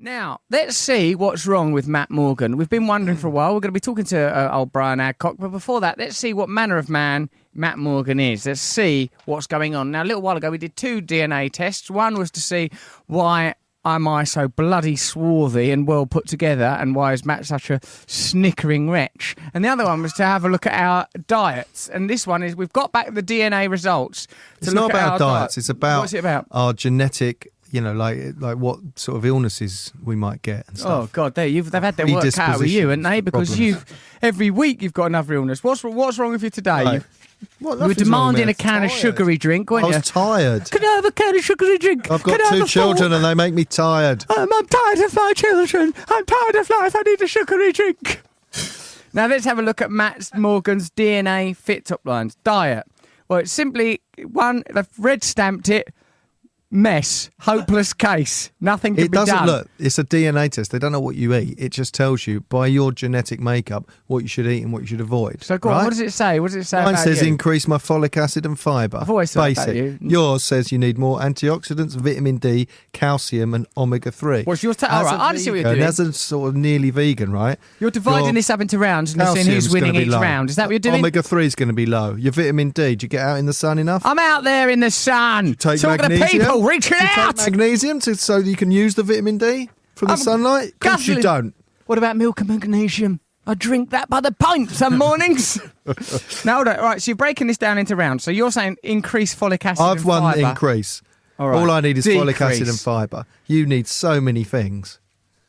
Now, let's see what's wrong with Matt Morgan. We've been wondering for a while. We're going to be talking to old Brian Adcock. But before that, let's see what manner of man Matt Morgan is. Let's see what's going on. Now, a little while ago, we did 2 DNA tests. One was to see why am I so bloody swarthy and well put together, and why is Matt such a snickering wretch? And the other one was to have a look at our diets. And this one is we've got back the DNA results. It's not about our diets. It's about, what's it about? Our genetic, like what sort of illnesses we might get and stuff. Oh God, they've had their work cut out with you, haven't they? Because every week you've got another illness. What's wrong with you today? Right. You were demanding a can of sugary drink, weren't you? I was tired. Can I have a can of sugary drink? I've got 2 children and they make me tired. I'm tired of my children. I'm tired of life. I need a sugary drink. Now let's have a look at Matt Morgan's DNA fit top lines. Diet. Well, it's simply one. They've red stamped it. Mess, hopeless case, nothing can be done. It doesn't look, it's a DNA test. They don't know what you eat. It just tells you by your genetic makeup what you should eat and what you should avoid. So go on, what does it say? What does it say Mine about says you? increase my folic acid and fibre. I've always thought about you. Yours says you need more antioxidants, vitamin D, calcium and omega-3. What's yours? All right, I see what you're doing. As a sort of nearly vegan, right? You're dividing this up into rounds and seeing who's winning each round. Is that what you're doing? Omega-3 is going to be low. Your vitamin D, do you get out in the sun enough? I'm out there in the sun. Take talking to people, reaching out. Magnesium so you can use the vitamin D from the sunlight? Of course you don't. What about milk and magnesium? I drink that by the pint some mornings. Now, hold on. All right, so you're breaking this down into rounds. So you're saying increase folic acid and fibre. I've won increase. All I need is folic acid and fibre. You need so many things.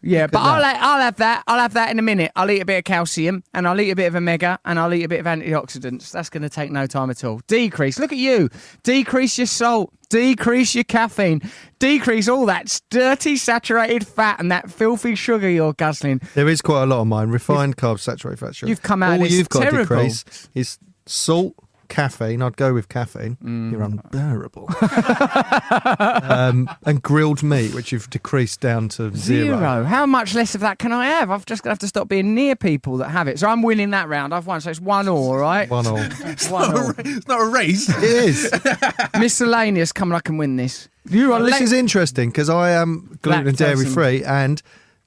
Yeah, but I'll have that. I'll have that in a minute. I'll eat a bit of calcium and I'll eat a bit of omega and I'll eat a bit of antioxidants. That's going to take no time at all. Decrease. Look at you. Decrease your salt. Decrease your caffeine. Decrease all that dirty saturated fat and that filthy sugar you're guzzling. There is quite a lot of mine. Refined carbs, saturated fat sugar. You've come out of this you've got terrible. to decrease is salt, caffeine. I'd go with caffeine. You're unbearable. And grilled meat, which you've decreased down to zero. How much less of that can I have? I've just got to have to stop being near people that have it. So I'm winning that round. I've won. So it's 1-all, right? 1-all. It's not a race. It is. Miscellaneous. Come on, I can win this. This is interesting because I am gluten and dairy free, and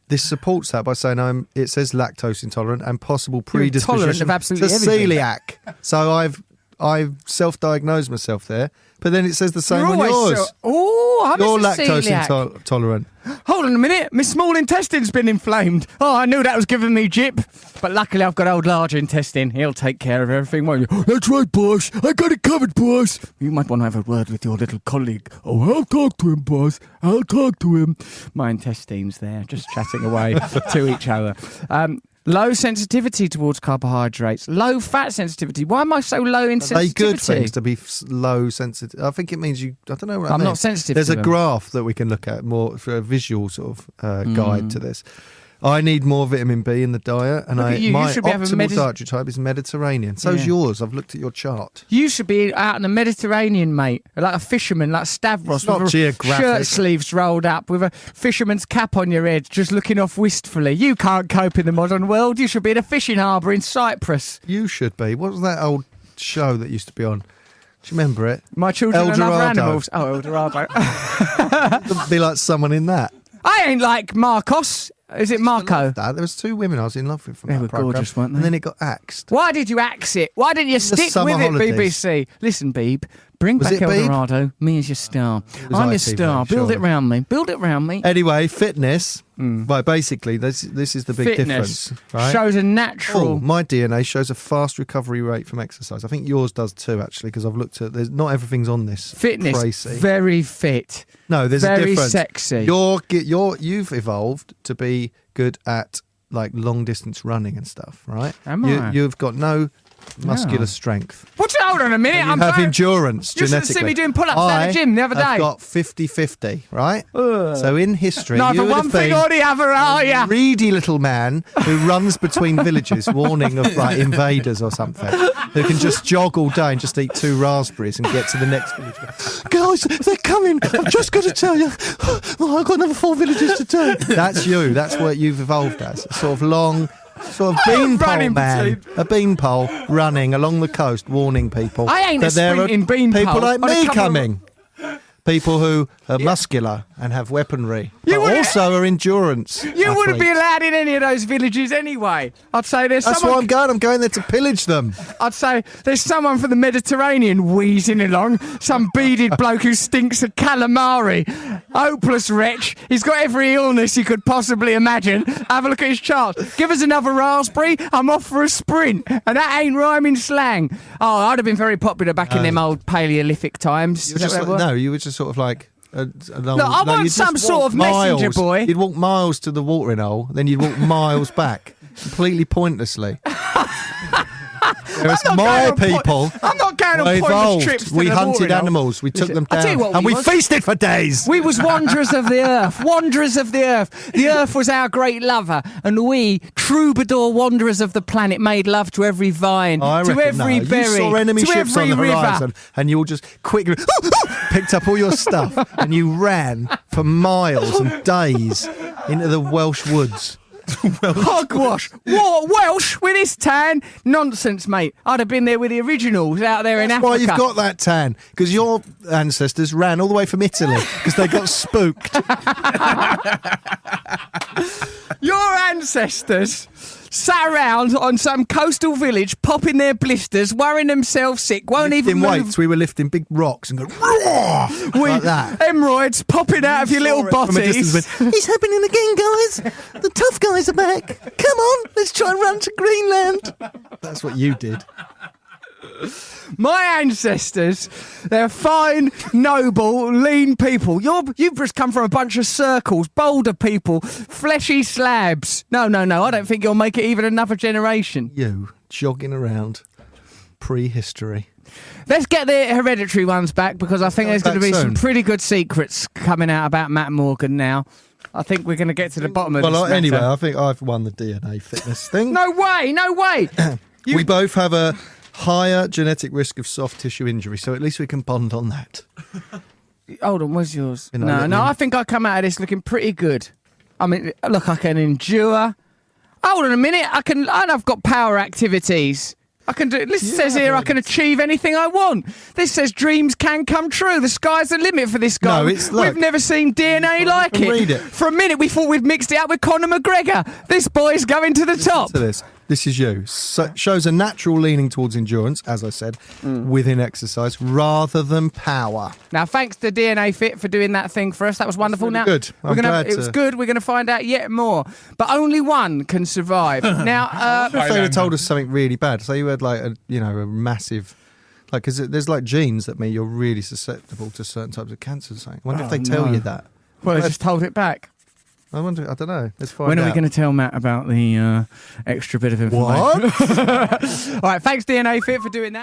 this supports that by saying it says lactose intolerant and possible predisposition of absolutely to everything. celiac. So I've self-diagnosed myself there, but then it says the same on yours. I'm You're lactose intolerant. Hold on a minute, my small intestine's been inflamed. Oh, I knew that was giving me jip. But luckily I've got old large intestine. He'll take care of everything, won't you? That's right, boss. I got it covered, boss. You might want to have a word with your little colleague. Oh, I'll talk to him, boss. I'll talk to him. My intestines there, just chatting away to each other. Low sensitivity towards carbohydrates. Low fat sensitivity. Why am I so low in sensitivity? Are they good things to be low sensitive? I think it means I don't know what I mean. I'm not sensitive There's to a them. graph that we can look at more for a visual sort of guide to this. I need more vitamin B in the diet, and my optimal dietary type is Mediterranean. So's yours. I've looked at your chart. You should be out in the Mediterranean, mate, like a fisherman, like Stavros, not with geographic. Shirt sleeves rolled up, with a fisherman's cap on your head, just looking off wistfully. You can't cope in the modern world. You should be in a fishing harbour in Cyprus. You should be. What was that old show that used to be on? Do you remember it? My Children and Other Eldorado. Animals. Oh, Eldorado. It'd be like someone in that. I ain't like Marcos. Is it Marco? There was 2 women I was in love with from They that were programme, gorgeous, weren't they? And then it got axed. Why did you axe it? Why didn't you stick summer with it, holidays. BBC? Listen, Beeb, bring Was back it Beeb? Eldorado. Me as your star. was I'm your ITV, star. Build surely. it round me. Build it round me. Anyway, fitness. Right, basically, this is the big Fitness difference. Right? shows a natural. My DNA shows a fast recovery rate from exercise. I think yours does too, actually, because I've looked at. Not everything's on this. Fitness, Tracy. very fit. No, there's a very difference. sexy. You've evolved to be good at like long distance running and stuff, right? Am I? You've got no muscular strength. Hold on a minute. You have endurance You should have genetically. seen me doing pull-ups down the gym the other day. I've got 50-50, right? So in history, you Neither would one have thing been or the other, are ya? a greedy little man who runs between villages warning of like invaders or something, who can just jog all day and just eat 2 raspberries and get to the next village. Guys, they're coming. I've just got to tell you. Oh, I've got another 4 villages to do. That's you. That's what you've evolved as. A sort of long... Sort of beanpole man, a beanpole running along the coast, warning people I ain't that there are sprinting beanpole people like on a me couple of- coming. people who are muscular and have weaponry, but wouldn't- also are endurance. You wouldn't be athletes. allowed in any of those villages anyway. I'd say there's That's someone. why I'm going. I'm going there to pillage them. I'd say there's someone from the Mediterranean wheezing along. Some bearded bloke who stinks of calamari. Hopeless wretch. He's got every illness you could possibly imagine. Have a look at his chart. Give us another raspberry. I'm off for a sprint. And that ain't rhyming slang. Oh, I'd have been very popular back in them old Paleolithic times. You were Is that just what it like, was? no, you were just sort of like. Look, I want some sort of messenger boy. You'd walk miles to the watering hole, then you'd walk miles back, completely pointlessly. Whereas my people, I'm not going on were pointless evolved. trips to We the hunted watering hole. animals. We took them I tell you down, what and we we was. feasted for days. We was wanderers of the earth, wanderers of the earth. The earth was our great lover, and we, troubadour wanderers of the planet, made love to every vine, I to reckon every no. berry, You saw enemy to ships every on the river. horizon, and you all just quickly picked up all your stuff, and you ran for miles and days into the Welsh woods. Hogwash! What, Welsh with this tan? Nonsense, mate. I'd have been there with the originals out there in That's Africa. why you've got that tan, because your ancestors ran all the way from Italy because they got spooked. Your ancestors sat around on some coastal village, popping their blisters, worrying themselves sick, won't even In move. weights, we were lifting big rocks and going roar like that. Hemorrhoids popping out of your little From a distance, bodies. went, it's happening again, guys. The tough guys are back. Come on, let's try and run to Greenland. That's what you did. My ancestors, they're fine, noble, lean people. You've just come from a bunch of circles, boulder people, fleshy slabs. No, I don't think you'll make it even another generation. You jogging around prehistory. Let's get the hereditary ones back, because I think there's going to be back some soon. pretty good secrets coming out about Matt Morgan now. I think we're going to get to the bottom of this matter. Anyway, I think I've won the DNA fitness thing. No way. We both have a higher genetic risk of soft tissue injury, so at least we can bond on that. Hold on, where's yours? You know, No, I think I come out of this looking pretty good. I mean, look, I can endure. Hold on a minute, and I've got power activities. I can do. This says here I can achieve anything I want. This says dreams can come true. The sky's the limit for this guy. No, it's- look. We've never seen DNA like it. Read it. For a minute, we thought we'd mixed it up with Conor McGregor. This boy's going to the top. To this. This is you. So, shows a natural leaning towards endurance, as I said, within exercise, rather than power. Now, thanks to DNA Fit for doing that thing for us. That was wonderful. really Now, good. I'm glad it was to- good. We're going to find out yet more. But only one can survive. Now, If they had told us something really bad, say you had like a massive, like, because there's like genes that mean you're really susceptible to certain types of cancer. I wonder if they tell you that. well, I just hold it back. I wonder. I don't know. Let's find out. When are we going to tell Matt about the extra bit of information? What? All right, thanks DNA Fit for doing that.